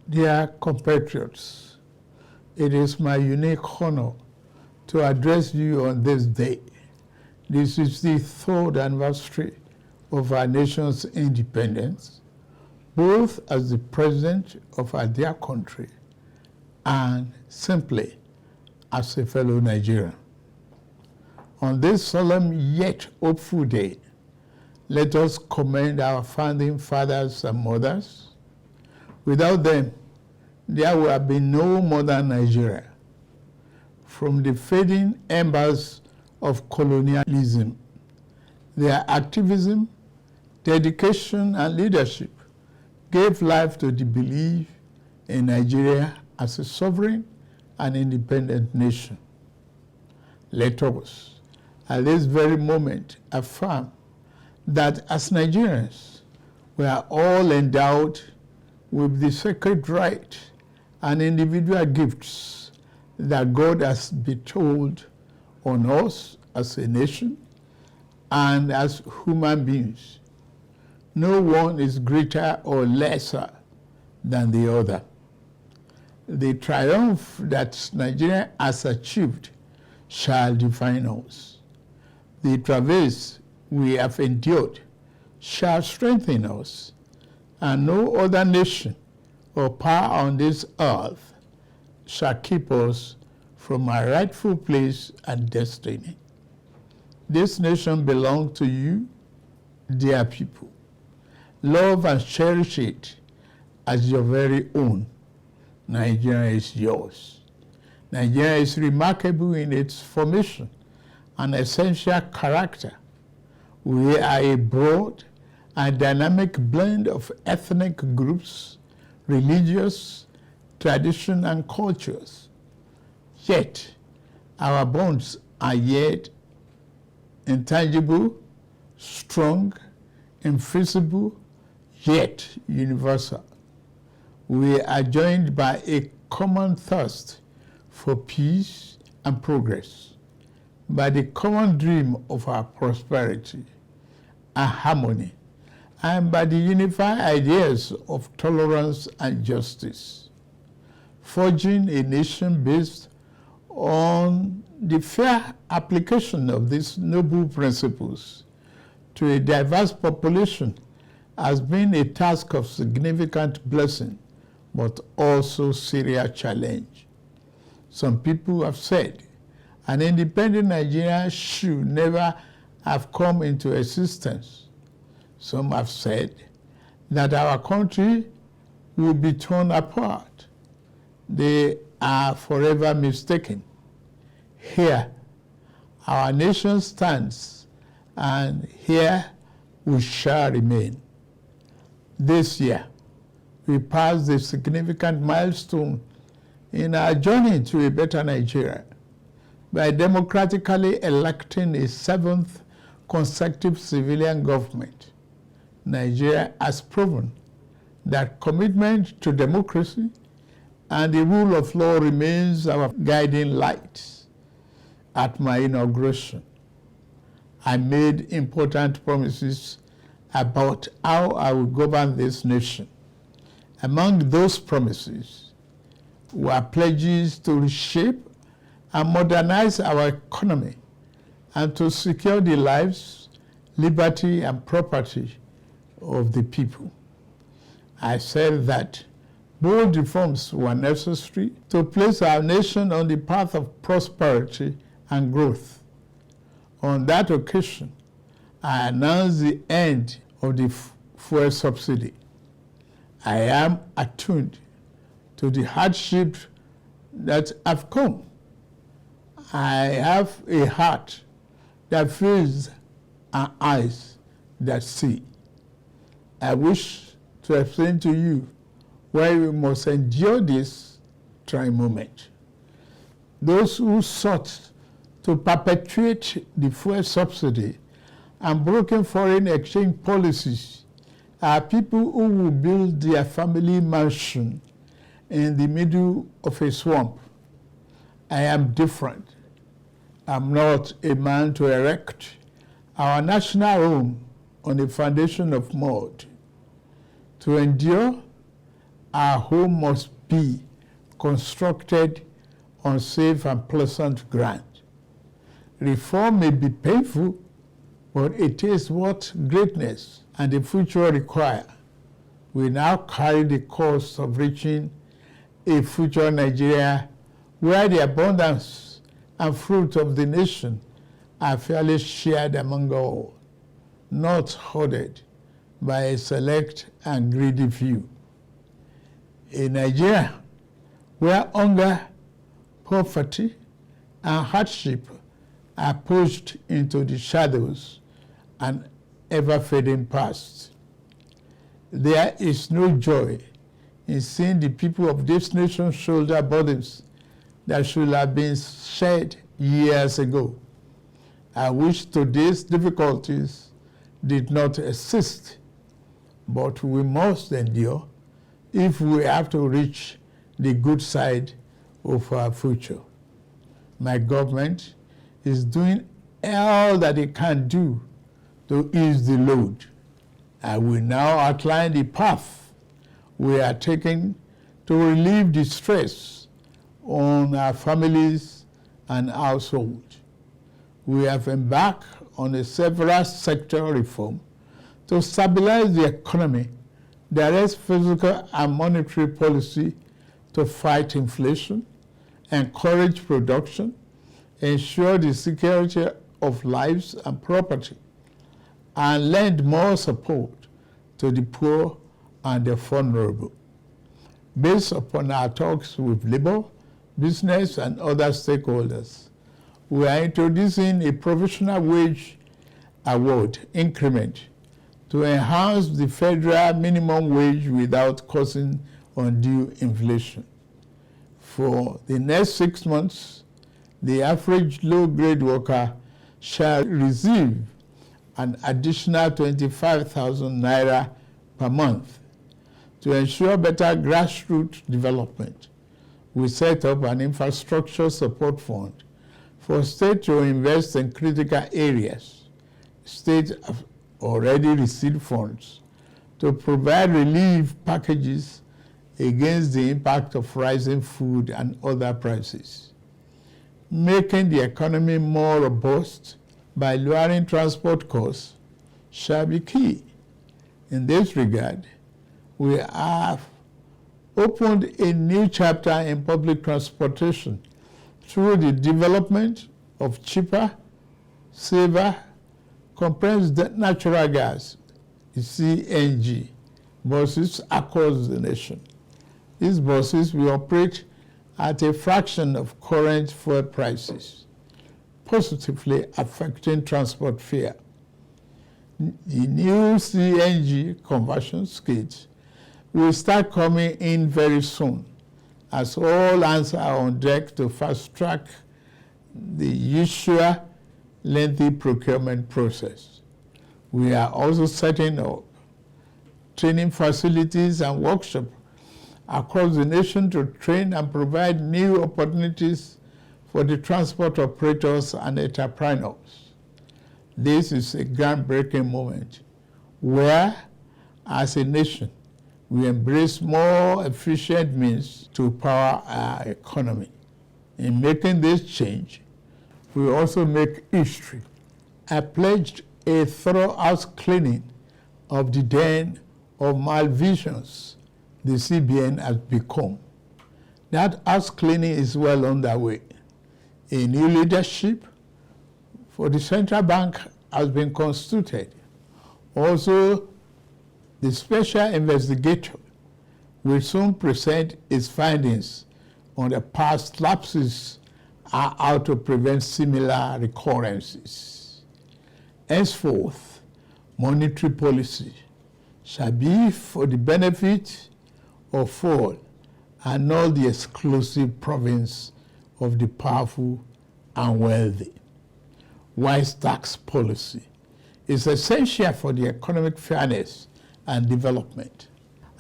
Dear compatriots, it is my unique honor to address you on this day. This is the third anniversary of our nation's independence, both as the president of our dear country and simply as a fellow Nigerian. On this solemn yet hopeful day, let us commend our founding fathers and mothers. Without them, there would have been no modern Nigeria. From the fading embers of colonialism, their activism, dedication, and leadership gave life to the belief in Nigeria as a sovereign and independent nation. Let us, at this very moment, affirm that as Nigerians, we are all endowed with the sacred right and individual gifts that God has bestowed on us as a nation and as human beings. No one is greater or lesser than the other. The triumph that Nigeria has achieved shall define us. The travails we have endured shall strengthen us, and no other nation or power on this earth shall keep us from our rightful place and destiny. This nation belongs to you, dear people. Love and cherish it as your very own. Nigeria is yours. Nigeria is remarkable in its formation and essential character. We are a broad and dynamic blend of ethnic groups, religious, tradition, and cultures. Yet, our bonds are yet intangible, strong, invisible, yet universal. We are joined by a common thirst for peace and progress, by the common dream of our prosperity and harmony, and by the unified ideas of tolerance and justice, forging a nation based on the fair application of these noble principles to a diverse population has been a task of significant blessing, but also serious challenge. Some people have said an independent Nigeria should never have come into existence. Some have said that our country will be torn apart. They are forever mistaken. Here, our nation stands, and here we shall remain. This year, we passed a significant milestone in our journey to a better Nigeria by democratically electing a seventh consecutive civilian government. Nigeria has proven that commitment to democracy and the rule of law remains our guiding light. At my inauguration, I made important promises about how I will govern this nation. Among those promises were pledges to reshape and modernize our economy and to secure the lives, liberty, and property of the people. I said that bold reforms were necessary to place our nation on the path of prosperity and growth. On that occasion, I announced the end of the fuel subsidy. I am attuned to the hardship that have come. I have a heart that feels and eyes that see. I wish to explain to you why we must endure this trying moment. Those who sought to perpetuate the fuel subsidy and broken foreign exchange policies are people who will build their family mansion in the middle of a swamp. I am different. I'm not a man to erect our national home on a foundation of mud. To endure, our home must be constructed on safe and pleasant ground. Reform may be painful, but it is what greatness and the future require. We now carry the cost of reaching a future Nigeria where the abundance and fruit of the nation are fairly shared among all, not hoarded by a select and greedy few. A Nigeria where hunger, poverty, and hardship are pushed into the shadows and ever-fading past. There is no joy in seeing the people of this nation shoulder burdens that should have been shared years ago. I wish today's difficulties did not exist, but we must endure if we have to reach the good side of our future. My government is doing all that it can do to ease the load. I will now outline the path we are taking to relieve the stress on our families and households. We have embarked on a several sector reform to stabilize the economy, direct fiscal and monetary policy to fight inflation, encourage production, ensure the security of lives and property, and lend more support to the poor and the vulnerable. Based upon our talks with labor, business, and other stakeholders, we are introducing a provisional wage award increment to enhance the federal minimum wage without causing undue inflation. For the next 6 months, the average low-grade worker shall receive an additional 25,000 naira per month. To ensure better grassroots development, we set up an infrastructure support fund for states to invest in critical areas. States have already received funds to provide relief packages against the impact of rising food and other prices. Making the economy more robust by lowering transport costs shall be key. In this regard, we have opened a new chapter in public transportation through the development of cheaper, safer, compressed natural gas, CNG, buses across the nation. These buses will operate at a fraction of current fuel prices, positively affecting transport fare. The new CNG conversion kits will start coming in very soon, as all hands are on deck to fast-track the usual lengthy procurement process. We are also setting up training facilities and workshops across the nation to train and provide new opportunities for the transport operators and entrepreneurs. This is a groundbreaking moment where, as a nation, we embrace more efficient means to power our economy. In making this change, we also make history. I pledged a thorough house cleaning of the den of malvisions the CBN has become. That house cleaning is well underway. A new leadership for the central bank has been constituted. Also, the special investigator will soon present its findings on the past lapses and how to prevent similar recurrences. Henceforth, monetary policy shall be for the benefit of all and not the exclusive province of the powerful and wealthy. Wise tax policy is essential for the economic fairness and development.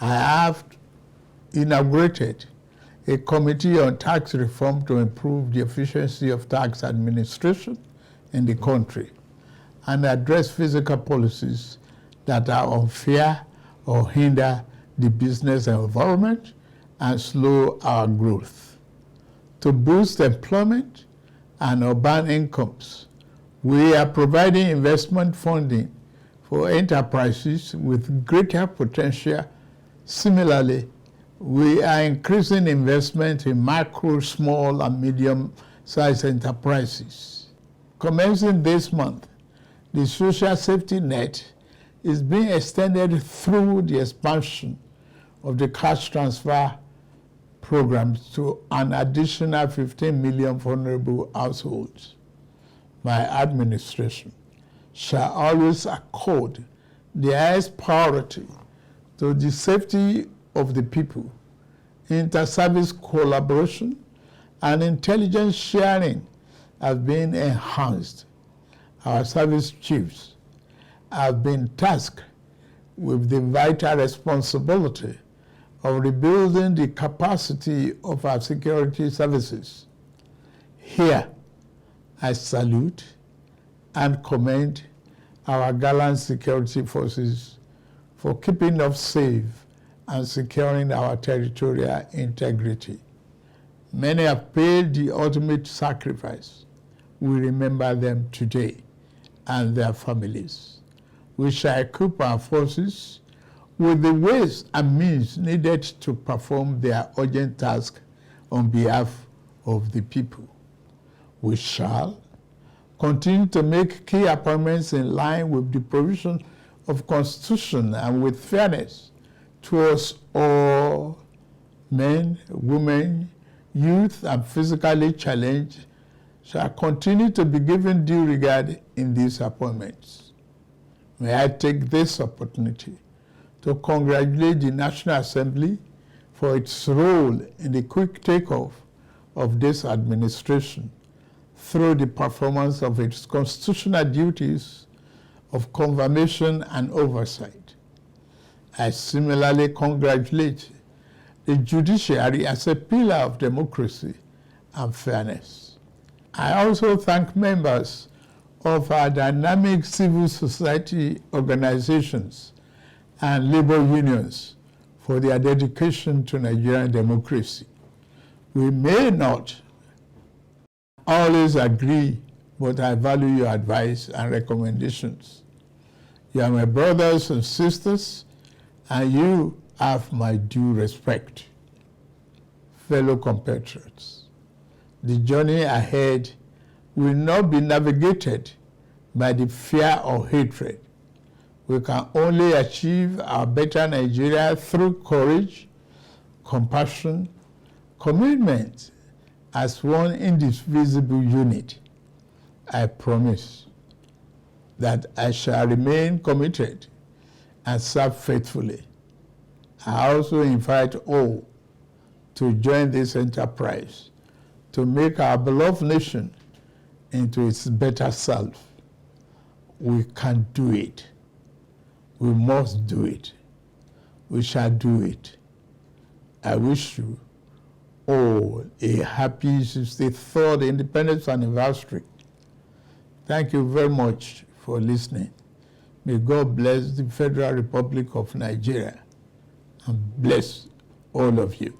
I have inaugurated a committee on tax reform to improve the efficiency of tax administration in the country and address fiscal policies that are unfair or hinder the business environment and slow our growth. To boost employment and urban incomes, we are providing investment funding for enterprises with greater potential. Similarly, we are increasing investment in micro, small, and medium-sized enterprises. Commencing this month, the social safety net is being extended through the expansion of the cash transfer programs to an additional 15 million vulnerable households. My administration shall always accord the highest priority to the safety of the people. Inter-service collaboration and intelligence sharing have been enhanced. Our service chiefs have been tasked with the vital responsibility of rebuilding the capacity of our security services. Here, I salute and commend our gallant security forces for keeping us safe and securing our territorial integrity. Many have paid the ultimate sacrifice. We remember them today and their families. We shall equip our forces with the ways and means needed to perform their urgent task on behalf of the people. We shall continue to make key appointments in line with the provision of Constitution and with fairness towards all men, women, youth, and physically challenged shall continue to be given due regard in these appointments. May I take this opportunity to congratulate the National Assembly for its role in the quick takeoff of this administration through the performance of its constitutional duties of confirmation and oversight. I similarly congratulate the judiciary as a pillar of democracy and fairness. I also thank members of our dynamic civil society organizations and labor unions for their dedication to Nigerian democracy. We may not always agree, but I value your advice and recommendations. You are my brothers and sisters, and you have my due respect. Fellow compatriots, the journey ahead will not be navigated by the fear or hatred. We can only achieve our better Nigeria through courage, compassion, commitment as one indivisible unit. I promise that I shall remain committed and serve faithfully. I also invite all to join this enterprise to make our beloved nation into its better self. We can do it. We must do it. We shall do it. I wish you all a happy 63rd Independence Anniversary. Thank you very much for listening. May God bless the Federal Republic of Nigeria and bless all of you.